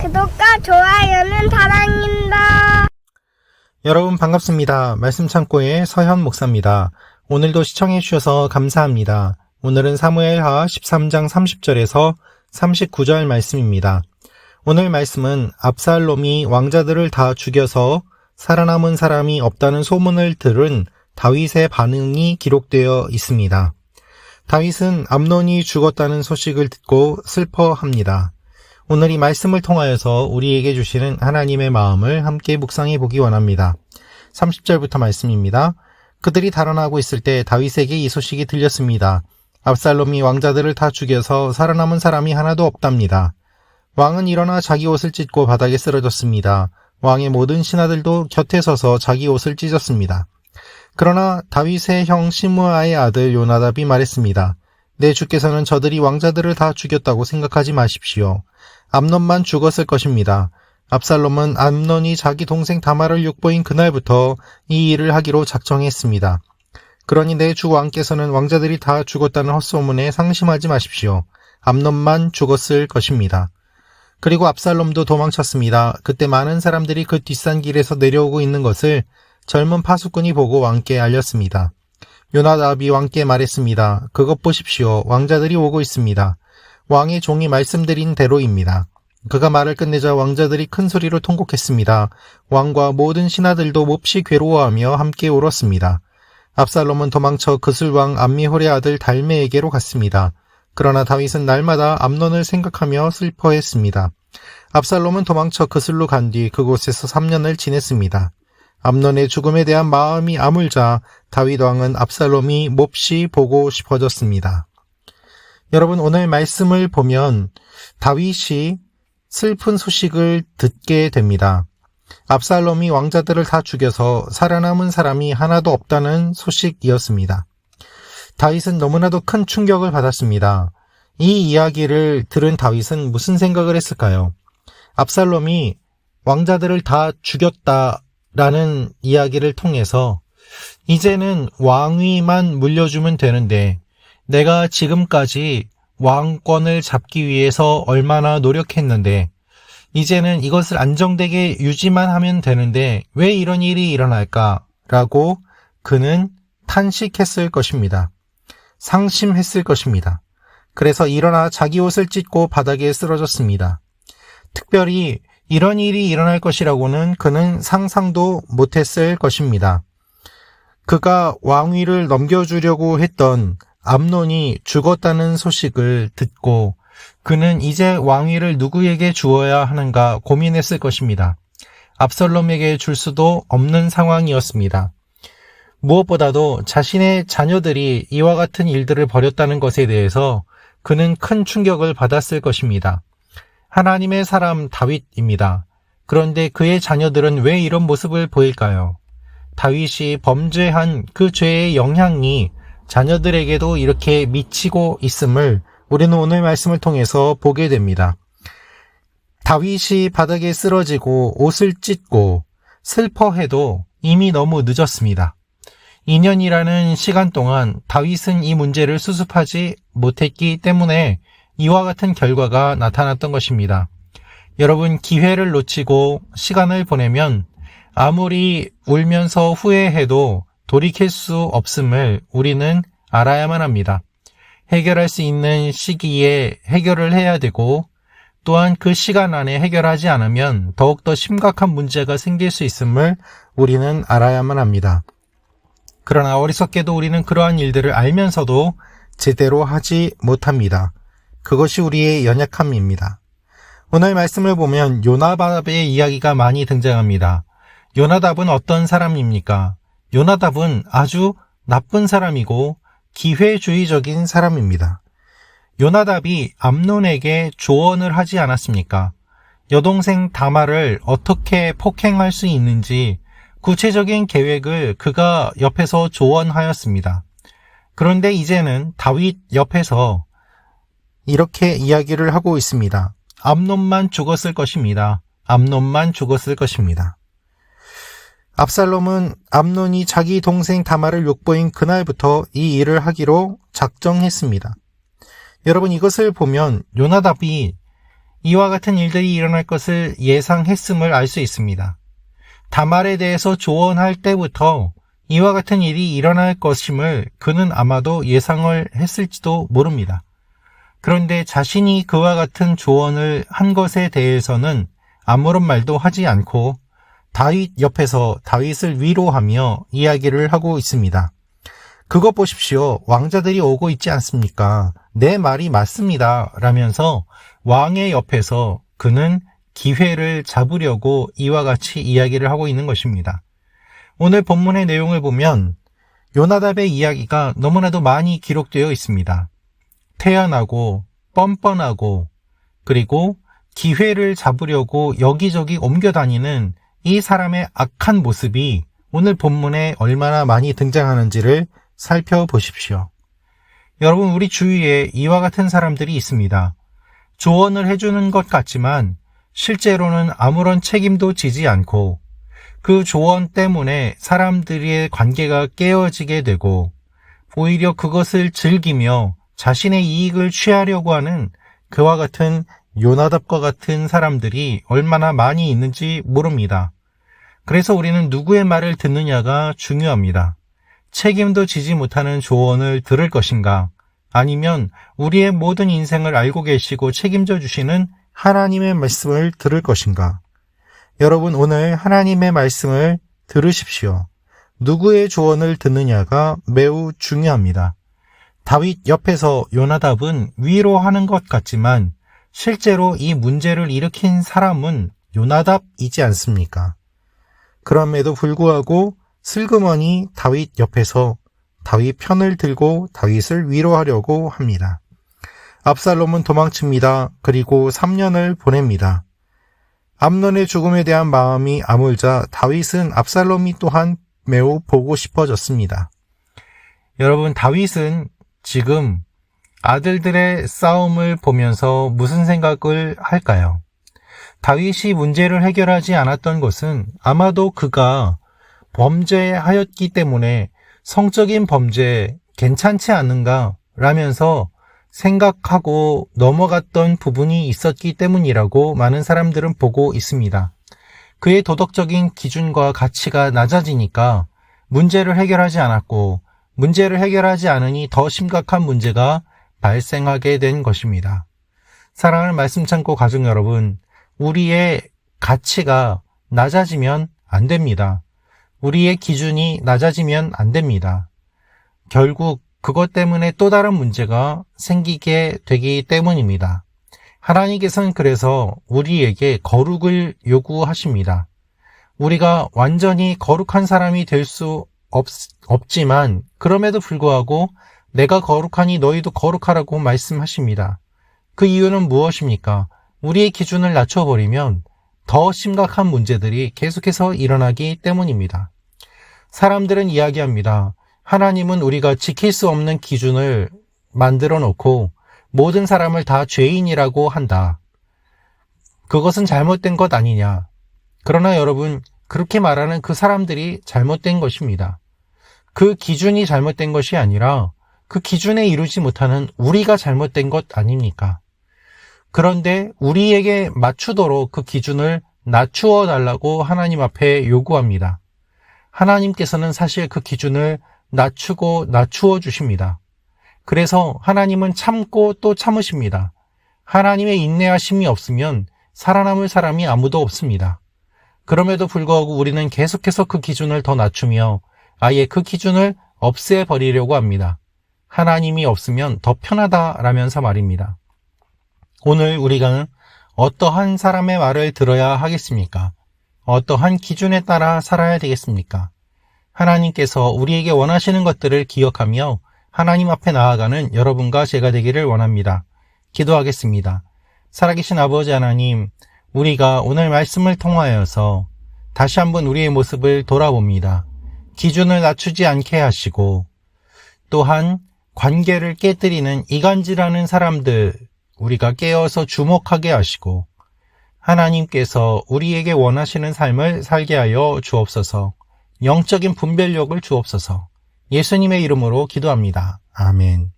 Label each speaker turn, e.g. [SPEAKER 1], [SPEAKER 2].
[SPEAKER 1] 구독과 좋아요는 사랑입니다.
[SPEAKER 2] 여러분 반갑습니다. 말씀 창고의 서현 목사입니다. 오늘도 시청해 주셔서 감사합니다. 오늘은 사무엘하 13장 30절에서 39절 말씀입니다. 오늘 말씀은 압살롬이 왕자들을 다 죽여서 살아남은 사람이 없다는 소문을 들은 다윗의 반응이 기록되어 있습니다. 다윗은 암논이 죽었다는 소식을 듣고 슬퍼합니다. 오늘 이 말씀을 통하여서 우리에게 주시는 하나님의 마음을 함께 묵상해 보기 원합니다. 30절부터 말씀입니다. 그들이 달아나고 있을 때 다윗에게 이 소식이 들렸습니다. 압살롬이 왕자들을 다 죽여서 살아남은 사람이 하나도 없답니다. 왕은 일어나 자기 옷을 찢고 바닥에 쓰러졌습니다. 왕의 모든 신하들도 곁에 서서 자기 옷을 찢었습니다. 그러나 다윗의 형 시므아의 아들 요나답이 말했습니다. 내 주께서는 저들이 왕자들을 다 죽였다고 생각하지 마십시오. 암논만 죽었을 것입니다. 압살롬은 암논이 자기 동생 다말을 육보인 그날부터 이 일을 하기로 작정했습니다. 그러니 내 주 왕께서는 왕자들이 다 죽었다는 헛소문에 상심하지 마십시오. 암논만 죽었을 것입니다. 그리고 압살롬도 도망쳤습니다. 그때 많은 사람들이 그 뒷산길에서 내려오고 있는 것을 젊은 파수꾼이 보고 왕께 알렸습니다. 요나답이 왕께 말했습니다. 그것 보십시오. 왕자들이 오고 있습니다. 왕의 종이 말씀드린 대로입니다. 그가 말을 끝내자 왕자들이 큰 소리로 통곡했습니다. 왕과 모든 신하들도 몹시 괴로워하며 함께 울었습니다. 압살롬은 도망쳐 그술왕 암미홀의 아들 달메에게로 갔습니다. 그러나 다윗은 날마다 암논을 생각하며 슬퍼했습니다. 압살롬은 도망쳐 그술로 간 뒤 그곳에서 3년을 지냈습니다. 암논의 죽음에 대한 마음이 아물자 다윗 왕은 압살롬이 몹시 보고 싶어졌습니다. 여러분, 오늘 말씀을 보면 다윗이 슬픈 소식을 듣게 됩니다. 압살롬이 왕자들을 다 죽여서 살아남은 사람이 하나도 없다는 소식이었습니다. 다윗은 너무나도 큰 충격을 받았습니다. 이 이야기를 들은 다윗은 무슨 생각을 했을까요? 압살롬이 왕자들을 다 죽였다라는 이야기를 통해서 이제는 왕위만 물려주면 되는데 내가 지금까지 왕권을 잡기 위해서 얼마나 노력했는데 이제는 이것을 안정되게 유지만 하면 되는데 왜 이런 일이 일어날까라고 그는 탄식했을 것입니다. 상심했을 것입니다. 그래서 일어나 자기 옷을 찢고 바닥에 쓰러졌습니다. 특별히 이런 일이 일어날 것이라고는 그는 상상도 못했을 것입니다. 그가 왕위를 넘겨주려고 했던 암논이 죽었다는 소식을 듣고 그는 이제 왕위를 누구에게 주어야 하는가 고민했을 것입니다. 압살롬에게 줄 수도 없는 상황이었습니다. 무엇보다도 자신의 자녀들이 이와 같은 일들을 벌였다는 것에 대해서 그는 큰 충격을 받았을 것입니다. 하나님의 사람 다윗입니다. 그런데 그의 자녀들은 왜 이런 모습을 보일까요? 다윗이 범죄한 그 죄의 영향이 자녀들에게도 이렇게 미치고 있음을 우리는 오늘 말씀을 통해서 보게 됩니다. 다윗이 바닥에 쓰러지고 옷을 찢고 슬퍼해도 이미 너무 늦었습니다. 2년이라는 시간 동안 다윗은 이 문제를 수습하지 못했기 때문에 이와 같은 결과가 나타났던 것입니다. 여러분, 기회를 놓치고 시간을 보내면 아무리 울면서 후회해도 돌이킬 수 없음을 우리는 알아야만 합니다. 해결할 수 있는 시기에 해결을 해야 되고 또한 그 시간 안에 해결하지 않으면 더욱더 심각한 문제가 생길 수 있음을 우리는 알아야만 합니다. 그러나 어리석게도 우리는 그러한 일들을 알면서도 제대로 하지 못합니다. 그것이 우리의 연약함입니다. 오늘 말씀을 보면 요나답의 이야기가 많이 등장합니다. 요나답은 어떤 사람입니까? 요나답은 아주 나쁜 사람이고 기회주의적인 사람입니다. 요나답이 암논에게 조언을 하지 않았습니까? 여동생 다말을 어떻게 폭행할 수 있는지 구체적인 계획을 그가 옆에서 조언하였습니다. 그런데 이제는 다윗 옆에서 이렇게 이야기를 하고 있습니다. 암논만 죽었을 것입니다. 암논만 죽었을 것입니다. 압살롬은 암논이 자기 동생 다말을 욕보인 그날부터 이 일을 하기로 작정했습니다. 여러분, 이것을 보면 요나답이 이와 같은 일들이 일어날 것을 예상했음을 알 수 있습니다. 다말에 대해서 조언할 때부터 이와 같은 일이 일어날 것임을 그는 아마도 예상을 했을지도 모릅니다. 그런데 자신이 그와 같은 조언을 한 것에 대해서는 아무런 말도 하지 않고 다윗 옆에서 다윗을 위로하며 이야기를 하고 있습니다. 그것 보십시오. 왕자들이 오고 있지 않습니까? 내 말이 맞습니다. 라면서 왕의 옆에서 그는 기회를 잡으려고 이와 같이 이야기를 하고 있는 것입니다. 오늘 본문의 내용을 보면 요나답의 이야기가 너무나도 많이 기록되어 있습니다. 태연하고 뻔뻔하고 그리고 기회를 잡으려고 여기저기 옮겨다니는 이 사람의 악한 모습이 오늘 본문에 얼마나 많이 등장하는지를 살펴보십시오. 여러분, 우리 주위에 이와 같은 사람들이 있습니다. 조언을 해주는 것 같지만 실제로는 아무런 책임도 지지 않고 그 조언 때문에 사람들의 관계가 깨어지게 되고 오히려 그것을 즐기며 자신의 이익을 취하려고 하는 그와 같은 요나답과 같은 사람들이 얼마나 많이 있는지 모릅니다. 그래서 우리는 누구의 말을 듣느냐가 중요합니다. 책임도 지지 못하는 조언을 들을 것인가, 아니면 우리의 모든 인생을 알고 계시고 책임져 주시는 하나님의 말씀을 들을 것인가. 여러분, 오늘 하나님의 말씀을 들으십시오. 누구의 조언을 듣느냐가 매우 중요합니다. 다윗 옆에서 요나답은 위로하는 것 같지만 실제로 이 문제를 일으킨 사람은 요나답이지 않습니까? 그럼에도 불구하고 슬그머니 다윗 옆에서 다윗 편을 들고 다윗을 위로하려고 합니다. 압살롬은 도망칩니다. 그리고 3년을 보냅니다. 암논의 죽음에 대한 마음이 아물자 다윗은 압살롬이 또한 매우 보고 싶어졌습니다. 여러분, 다윗은 지금 아들들의 싸움을 보면서 무슨 생각을 할까요? 다윗이 문제를 해결하지 않았던 것은 아마도 그가 범죄하였기 때문에 성적인 범죄 괜찮지 않은가 라면서 생각하고 넘어갔던 부분이 있었기 때문이라고 많은 사람들은 보고 있습니다. 그의 도덕적인 기준과 가치가 낮아지니까 문제를 해결하지 않았고 문제를 해결하지 않으니 더 심각한 문제가 발생하게 된 것입니다. 사랑하는 말씀 창고 가족 여러분, 우리의 가치가 낮아지면 안 됩니다. 우리의 기준이 낮아지면 안 됩니다. 결국 그것 때문에 또 다른 문제가 생기게 되기 때문입니다. 하나님께서는 그래서 우리에게 거룩을 요구하십니다. 우리가 완전히 거룩한 사람이 될 수 없지만 그럼에도 불구하고 내가 거룩하니 너희도 거룩하라고 말씀하십니다. 그 이유는 무엇입니까? 우리의 기준을 낮춰버리면 더 심각한 문제들이 계속해서 일어나기 때문입니다. 사람들은 이야기합니다. 하나님은 우리가 지킬 수 없는 기준을 만들어 놓고 모든 사람을 다 죄인이라고 한다. 그것은 잘못된 것 아니냐. 그러나 여러분, 그렇게 말하는 그 사람들이 잘못된 것입니다. 그 기준이 잘못된 것이 아니라 그 기준에 이루지 못하는 우리가 잘못된 것 아닙니까? 그런데 우리에게 맞추도록 그 기준을 낮추어 달라고 하나님 앞에 요구합니다. 하나님께서는 사실 그 기준을 낮추어 주십니다. 그래서 하나님은 참고 또 참으십니다. 하나님의 인내하심이 없으면 살아남을 사람이 아무도 없습니다. 그럼에도 불구하고 우리는 계속해서 그 기준을 더 낮추며 아예 그 기준을 없애버리려고 합니다. 하나님이 없으면 더 편하다라면서 말입니다. 오늘 우리가 어떠한 사람의 말을 들어야 하겠습니까? 어떠한 기준에 따라 살아야 되겠습니까? 하나님께서 우리에게 원하시는 것들을 기억하며 하나님 앞에 나아가는 여러분과 제가 되기를 원합니다. 기도하겠습니다. 살아계신 아버지 하나님, 우리가 오늘 말씀을 통하여서 다시 한번 우리의 모습을 돌아봅니다. 기준을 낮추지 않게 하시고 또한 관계를 깨뜨리는 이간질하는 사람들 우리가 깨어서 주목하게 하시고 하나님께서 우리에게 원하시는 삶을 살게 하여 주옵소서. 영적인 분별력을 주옵소서. 예수님의 이름으로 기도합니다. 아멘.